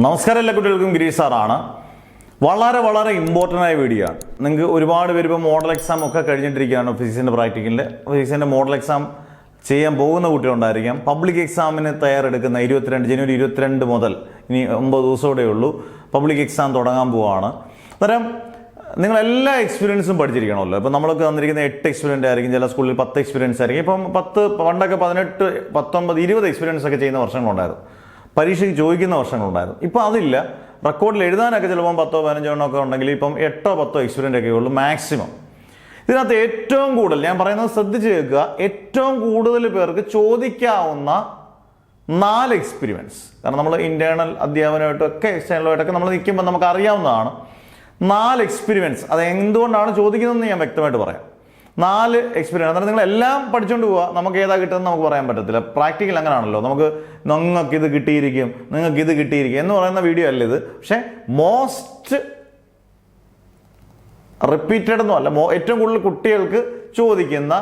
നമസ്കാരം എല്ലാ കുട്ടികൾക്കും ഗിരീഷ് സാറാണ്. വളരെ ഇമ്പോർട്ടൻ്റ് ആയ വീഡിയോ ആണ്. നിങ്ങൾക്ക് ഒരുപാട് പേര് ഇപ്പോൾ മോഡൽ എക്സാം ഒക്കെ കഴിഞ്ഞിട്ടിരിക്കുകയാണ്. ഫിസിക്സിൻ്റെ പ്രാക്ടിക്കലിൻ്റെ ഫിസിക്സിൻ്റെ മോഡൽ എക്സാം ചെയ്യാൻ പോകുന്ന കുട്ടികളുണ്ടായിരിക്കാം. പബ്ലിക് എക്സാമിന് തയ്യാറെടുക്കുന്ന ജനുവരി 22 മുതൽ ഇനി 9 ദിവസമോടെ ഉള്ളൂ. പബ്ലിക് എക്സാം തുടങ്ങാൻ പോവുകയാണ്. അന്നേരം നിങ്ങളെല്ലാ എക്സ്പീരിയൻസും പഠിച്ചിരിക്കണമല്ലോ. ഇപ്പം നമ്മൾക്ക് തന്നിരിക്കുന്ന 8 എക്സ്പീരിയൻസ് ആയിരിക്കും, ചില സ്കൂളിൽ 10 എക്സ്പീരിയൻസ് ആയിരിക്കും. ഇപ്പം പണ്ടൊക്കെ 18, 19, 20 എക്സ്പീരിയൻസ് ഒക്കെ ചെയ്യുന്ന വർഷങ്ങളുണ്ടായിരുന്നു. പരീക്ഷയ്ക്ക് ചോദിക്കുന്ന വർഷങ്ങളുണ്ടായിരുന്നു. ഇപ്പം അതില്ല. റെക്കോർഡിൽ എഴുതാനൊക്കെ ചിലപ്പം 10, 15 ഒക്കെ ഉണ്ടെങ്കിൽ ഇപ്പം 8, 10 എക്സ്പീരിയൻ്റ് ഒക്കെ ഉള്ളൂ മാക്സിമം. ഇതിനകത്ത് ഏറ്റവും കൂടുതൽ ഞാൻ പറയുന്നത് ശ്രദ്ധിച്ച് കേൾക്കുക, ഏറ്റവും കൂടുതൽ പേർക്ക് ചോദിക്കാവുന്ന 4 എക്സ്പീരിയൻസ്. കാരണം നമ്മൾ ഇന്റേണൽ അധ്യാപനമായിട്ടൊക്കെ എക്സ്റ്റേണലുമായിട്ടൊക്കെ നമ്മൾ നിൽക്കുമ്പോൾ നമുക്ക് അറിയാവുന്നതാണ്. 4 എക്സ്പീരിയൻസ് അത് എന്തുകൊണ്ടാണ് ചോദിക്കുന്നതെന്ന് ഞാൻ വ്യക്തമായിട്ട് പറയാം. 4 എക്സ്പീരിയൻസ്. അന്നേരം നിങ്ങൾ എല്ലാം പഠിച്ചുകൊണ്ട് പോവുക. നമുക്ക് ഏതാ കിട്ടുന്നത് നമുക്ക് പറയാൻ പറ്റത്തില്ല. പ്രാക്ടിക്കൽ അങ്ങനെയാണല്ലോ. നിങ്ങൾക്ക് ഇത് കിട്ടിയിരിക്കും, നിങ്ങൾക്ക് ഇത് കിട്ടിയിരിക്കും എന്ന് പറയുന്ന വീഡിയോ അല്ല ഇത്. പക്ഷേ മോസ്റ്റ് റിപ്പീറ്റഡ് ഒന്നും അല്ല, ഏറ്റവും കൂടുതൽ കുട്ടികൾക്ക് ചോദിക്കുന്ന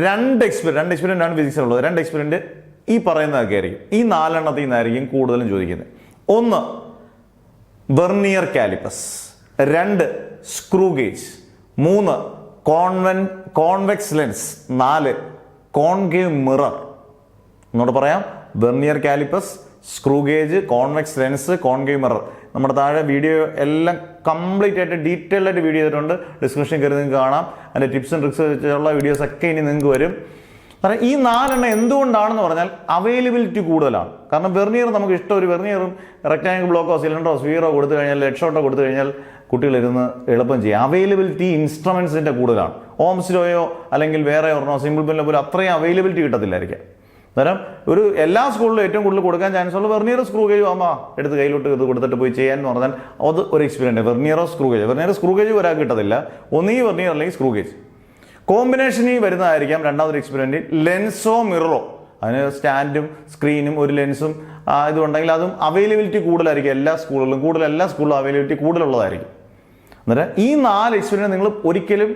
2 എക്സ്പീരിയൻ്റ് ആണ് ഫിസിക്സിലുള്ളത്. 2 എക്സ്പീരിയൻ്റ് ഈ പറയുന്നതൊക്കെ ആയിരിക്കും. ഈ 4 എണ്ണത്തിൽ നിന്നായിരിക്കും കൂടുതലും ചോദിക്കുന്നത്. 1 vernier calipers, 2 screw gauge, 3 convex lens, 4 concave mirror. എന്നോട് പറയാം, vernier calipers, screw gauge, convex lens, concave mirror. നമ്മുടെ താഴെ വീഡിയോ എല്ലാം കംപ്ലീറ്റ് ആയിട്ട് ഡീറ്റെയിൽഡ് ആയിട്ട് വീഡിയോ ചെയ്തിട്ടുണ്ട്. ഡിസ്ക്രിപ്ഷൻ കയറി നിങ്ങൾക്ക് കാണാം. അതിൻ്റെ ടിപ്സ് ആൻഡ് ട്രിക്സ് വെച്ചുള്ള വീഡിയോസ് ഒക്കെ ഇനി നിങ്ങൾക്ക് വരും. കാരണം ഈ 4 എണ്ണം എന്തുകൊണ്ടാണെന്ന് പറഞ്ഞാൽ അവൈലബിലിറ്റി കൂടുതലാണ്. കാരണം വെർനിയർ നമുക്ക് ഇഷ്ടം, ഒരു വെർനിയറും റെക്ടാങ്കിൾ ബ്ലോക്കോ സിലിണ്ടറോ സ്ഫീറോ കൊടുത്തു കഴിഞ്ഞാൽ, ലെഡ് ഷോട്ടോ കൊടുത്തു കഴിഞ്ഞാൽ കുട്ടികളിരുന്ന് എളുപ്പം ചെയ്യും. അവൈലബിലിറ്റി ഇൻസ്ട്രുമെന്റ്സിന്റെ കൂടുതലാണ്. ഓംസിലോയോ അല്ലെങ്കിൽ വേറെ ഒരെണ്ണോ സിമ്പിൾ പെന്നിലോ പോലും അത്രയും അവൈലബിലിറ്റി കിട്ടത്തില്ലായിരിക്കാം. അന്നേരം എല്ലാ സ്കൂളിലും ഏറ്റവും കൂടുതൽ കൊടുക്കാൻ ചാൻസ് ഉള്ള വെർനിയർ സ്ക്രൂ ഗേജ് ആകുമ്പോൾ എടുത്ത് കയ്യിലോട്ട് ഇത് കൊടുത്തിട്ട് പോയി ചെയ്യാൻ എന്ന് പറഞ്ഞാൽ അത് ഒരു എക്സ്പീരിയൻസ്. വെർനിയറോ സ്ക്രൂ ഗേജ് ഒരാൾക്ക് കിട്ടത്തില്ല. ഒന്നീ വെർനിയർ അല്ലെങ്കിൽ സ്ക്രൂ ഗേജ് കോമ്പിനേഷനിൽ വരുന്നതായിരിക്കാം രണ്ടാമതൊരു എക്സ്പീരിയൻറ്റ്. ലെൻസോ മിററോ, അതിന് സ്റ്റാൻഡും സ്ക്രീനും ഒരു ലെൻസും ഇതുണ്ടെങ്കിൽ അതും അവൈലബിലിറ്റി കൂടുതലായിരിക്കും. എല്ലാ സ്കൂളിലും അവൈലബിലിറ്റി കൂടുതലുള്ളതായിരിക്കും. അന്നേരം ഈ 4 എക്സ്പീരിയൻസ് നിങ്ങൾ ഒരിക്കലും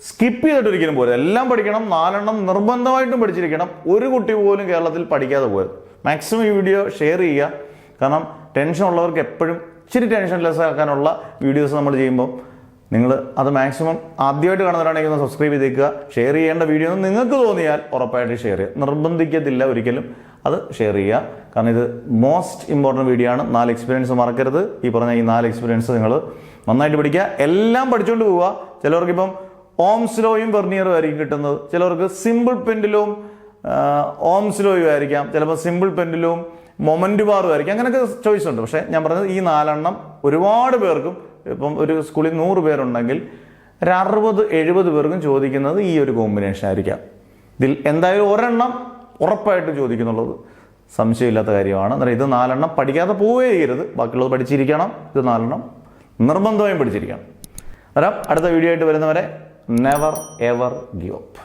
സ്കിപ്പ് ചെയ്തിട്ട് ഒരിക്കലും പോരുത്. എല്ലാം പഠിക്കണം. 4 എണ്ണം നിർബന്ധമായിട്ടും പഠിച്ചിരിക്കണം. ഒരു കുട്ടി പോലും കേരളത്തിൽ പഠിക്കാതെ പോയത്. മാക്സിമം ഈ വീഡിയോ ഷെയർ ചെയ്യുക. കാരണം ടെൻഷൻ ഉള്ളവർക്ക് എപ്പോഴും ഇച്ചിരി ടെൻഷൻ ലെസ് ആക്കാനുള്ള വീഡിയോസ് നമ്മൾ ചെയ്യുമ്പോൾ നിങ്ങൾ അത് മാക്സിമം ആദ്യമായിട്ട് കാണുന്നവരാണെങ്കിൽ ഒന്ന് സബ്സ്ക്രൈബ് ചെയ്തേക്കുക. ഷെയർ ചെയ്യേണ്ട വീഡിയോ എന്ന് നിങ്ങൾക്ക് തോന്നിയാൽ ഉറപ്പായിട്ട് ഷെയർ ചെയ്യുക. നിർബന്ധിക്കത്തില്ല ഒരിക്കലും, അത് ഷെയർ ചെയ്യുക. കാരണം ഇത് മോസ്റ്റ് ഇമ്പോർട്ടൻറ്റ് വീഡിയോ ആണ്. 4 എക്സ്പീരിയൻസ് മറക്കരുത്. ഈ പറഞ്ഞ ഈ 4 എക്സ്പീരിയൻസ് നിങ്ങൾ നന്നായിട്ട് പഠിക്കുക. എല്ലാം പഠിച്ചുകൊണ്ട് പോവുക. ചിലവർക്കിപ്പം ഓംസ്ലോയും വെർനിയറും ആയിരിക്കും കിട്ടുന്നത്. ചിലർക്ക് സിമ്പിൾ പെൻഡിലും ഓംസ്ലോയും ആയിരിക്കാം. ചിലപ്പോൾ സിമ്പിൾ പെൻഡിലും മൊമെന്റ് ബാറും ആയിരിക്കും. അങ്ങനെയൊക്കെ ചോയ്സ് ഉണ്ട്. പക്ഷേ ഞാൻ പറഞ്ഞത് ഈ 4 എണ്ണം ഒരുപാട് പേർക്കും, ഇപ്പം ഒരു സ്കൂളിൽ 100 പേരുണ്ടെങ്കിൽ 60-70 പേർക്കും ചോദിക്കുന്നത് ഈ ഒരു കോമ്പിനേഷൻ ആയിരിക്കാം. ഇതിൽ എന്തായാലും ഒരെണ്ണം ഉറപ്പായിട്ട് ചോദിക്കുന്നുള്ളത് സംശയമില്ലാത്ത കാര്യമാണ്. അന്നേരം ഇത് 4 എണ്ണം പഠിക്കാതെ പോവേ ചെയ്യരുത്. ബാക്കിയുള്ളത് പഠിച്ചിരിക്കണം. ഇത് 4 എണ്ണം നിർബന്ധമായും പഠിച്ചിരിക്കണം. അന്നേരം അടുത്ത വീഡിയോ ആയിട്ട് വരുന്നവരെ നെവർ എവർ ഗിവ് അപ്പ്.